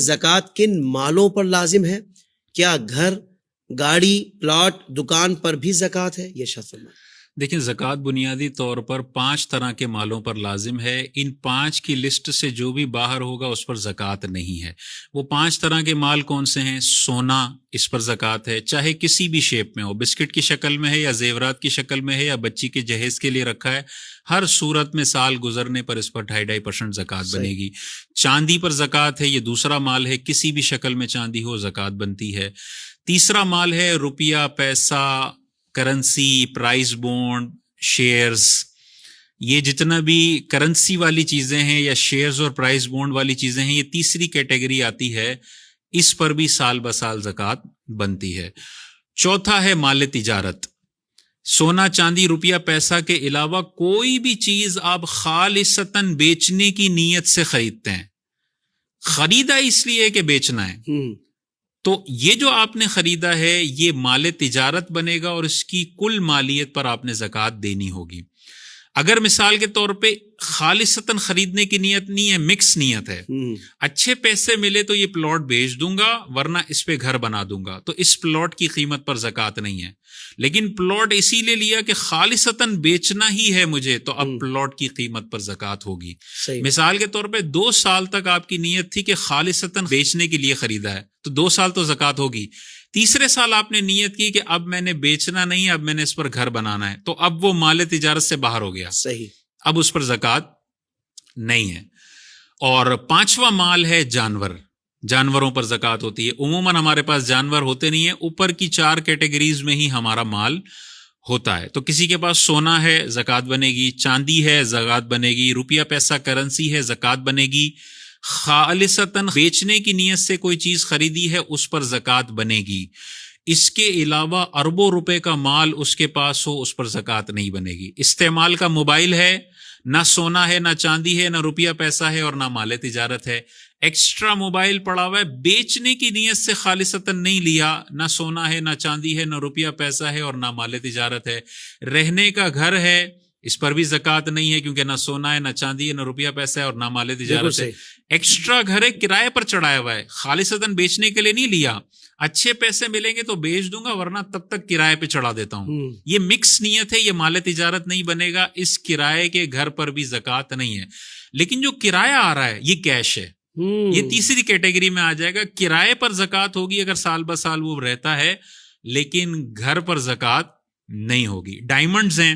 زکوٰۃ کن مالوں پر لازم ہے؟ کیا گھر، گاڑی، پلاٹ، دکان پر بھی زکوٰۃ ہے؟ یہ شخص دیکھیں، زکوٰۃ بنیادی طور پر 5 طرح کے مالوں پر لازم ہے. ان 5 کی لسٹ سے جو بھی باہر ہوگا اس پر زکوٰۃ نہیں ہے. وہ 5 طرح کے مال کون سے ہیں؟ سونا، اس پر زکوٰۃ ہے، چاہے کسی بھی شیپ میں ہو، بسکٹ کی شکل میں ہے یا زیورات کی شکل میں ہے یا بچی کے جہیز کے لیے رکھا ہے، ہر صورت میں سال گزرنے پر اس پر 2.5% زکوٰۃ بنے گی. چاندی پر زکوٰۃ ہے، یہ دوسرا مال ہے، کسی بھی شکل میں چاندی ہو زکوٰۃ بنتی ہے. تیسرا مال ہے روپیہ، پیسہ، کرنسی، پرائز بونڈ، شیئرز. یہ جتنا بھی کرنسی والی چیزیں ہیں یا شیئرز اور پرائز بونڈ والی چیزیں ہیں، یہ تیسری کیٹیگری آتی ہے، اس پر بھی سال بسال زکوٰۃ بنتی ہے. چوتھا ہے مال تجارت. سونا، چاندی، روپیہ، پیسہ کے علاوہ کوئی بھی چیز آپ خالصتاً بیچنے کی نیت سے خریدتے ہیں، خریدا اس لیے کہ بیچنا ہے، تو یہ جو آپ نے خریدا ہے یہ مال تجارت بنے گا اور اس کی کل مالیت پر آپ نے زکوٰۃ دینی ہوگی. اگر مثال کے طور پہ خالصتاً خریدنے کی نیت نہیں ہے، مکس نیت ہے، اچھے پیسے ملے تو یہ پلاٹ بیچ دوں گا ورنہ اس پہ گھر بنا دوں گا، تو اس پلاٹ کی قیمت پر زکوٰۃ نہیں ہے. لیکن پلاٹ اسی لیے لیا کہ خالصتاً بیچنا ہی ہے مجھے، تو اب پلاٹ کی قیمت پر زکوٰۃ ہوگی. مثال کے طور پہ 2 سال تک آپ کی نیت تھی کہ خالصتاً بیچنے کے لیے خریدا ہے، تو 2 سال تو زکوٰۃ ہوگی. تیسرے سال آپ نے نیت کی کہ اب میں نے بیچنا نہیں، اب میں نے اس پر گھر بنانا ہے، تو اب وہ مال تجارت سے باہر ہو گیا، صحیح، اب اس پر زکوٰۃ نہیں ہے. اور 5واں مال ہے جانور. جانوروں پر زکوٰۃ ہوتی ہے. عموماً ہمارے پاس جانور ہوتے نہیں ہیں، اوپر کی 4 کیٹیگریز میں ہی ہمارا مال ہوتا ہے. تو کسی کے پاس سونا ہے زکوٰۃ بنے گی، چاندی ہے زکوٰۃ بنے گی، روپیہ پیسہ کرنسی ہے زکوٰۃ بنے گی، خالصتاً بیچنے کی نیت سے کوئی چیز خریدی ہے اس پر زکوٰۃ بنے گی. اس کے علاوہ اربوں روپے کا مال اس کے پاس ہو اس پر زکوٰۃ نہیں بنے گی. استعمال کا موبائل ہے، نہ سونا ہے، نہ چاندی ہے، نہ روپیہ پیسہ ہے اور نہ مال تجارت ہے. ایکسٹرا موبائل پڑا ہوا ہے، بیچنے کی نیت سے خالصتاً نہیں لیا، نہ سونا ہے، نہ چاندی ہے، نہ روپیہ پیسہ ہے اور نہ مال تجارت ہے. رہنے کا گھر ہے، اس پر بھی زکوٰۃ نہیں ہے کیونکہ نہ سونا ہے، نہ چاندی ہے، نہ روپیہ پیسہ ہے اور نہ مال تجارت ہے. ایکسٹرا گھر ہے، کرائے پر چڑھایا ہوا ہے، خالصتاً بیچنے کے لیے نہیں لیا، اچھے پیسے ملیں گے تو بیچ دوں گا ورنہ تب تک کرائے پہ چڑھا دیتا ہوں. یہ مکس نیت ہے، یہ مال تجارت نہیں بنے گا. اس کرائے کے گھر پر بھی زکوٰۃ نہیں ہے. لیکن جو کرایہ آ رہا ہے یہ کیش ہے، یہ تیسری کیٹیگری میں آ جائے گا. کرائے پر زکوٰۃ ہوگی اگر سال بہ سال وہ رہتا ہے، لیکن گھر پر زکوٰۃ نہیں ہوگی. ڈائمنڈز ہیں،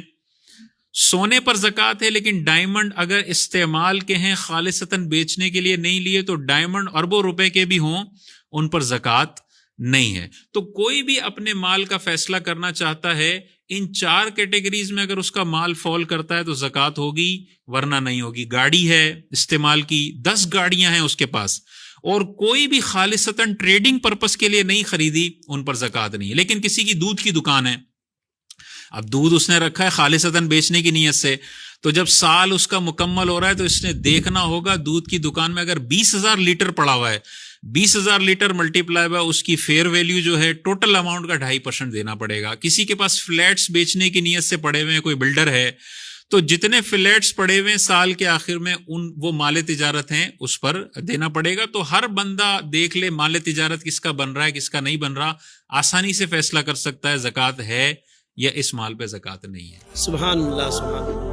سونے پر زکوٰۃ ہے، لیکن ڈائمنڈ اگر استعمال کے ہیں، خالصتاً بیچنے کے لیے نہیں لیے، تو ڈائمنڈ اربوں روپے کے بھی ہوں ان پر زکوٰۃ نہیں ہے. تو کوئی بھی اپنے مال کا فیصلہ کرنا چاہتا ہے، ان 4 کیٹیگریز میں اگر اس کا مال فال کرتا ہے تو زکوٰۃ ہوگی ورنہ نہیں ہوگی. گاڑی ہے استعمال کی، 10 گاڑیاں ہیں اس کے پاس اور کوئی بھی خالصتاً ٹریڈنگ پرپس کے لیے نہیں خریدی، ان پر زکوٰۃ نہیں ہے. لیکن کسی کی دودھ کی دکان ہے، اب دودھ اس نے رکھا ہے خالصتاً بیچنے کی نیت سے، تو جب سال اس کا مکمل ہو رہا ہے تو اس نے دیکھنا ہوگا دودھ کی دکان میں اگر 20,000 لیٹر پڑا ہوا ہے، 20,000 لیٹر ملٹیپلائی بائی اس کی فیئر ویلیو جو ہے ٹوٹل اماؤنٹ کا 2.5% دینا پڑے گا. کسی کے پاس فلیٹس بیچنے کی نیت سے پڑے ہوئے ہیں، کوئی بلڈر ہے، تو جتنے فلیٹس پڑے ہوئے ہیں سال کے آخر میں وہ مال تجارت ہیں اس پر دینا پڑے گا. تو ہر بندہ دیکھ لے مال تجارت کس کا بن رہا ہے کس کا نہیں بن رہا، آسانی سے فیصلہ کر سکتا ہے زکوٰۃ ہے یا اس مال پہ زکوٰۃ نہیں ہے. سبحان اللہ، سبحان اللہ.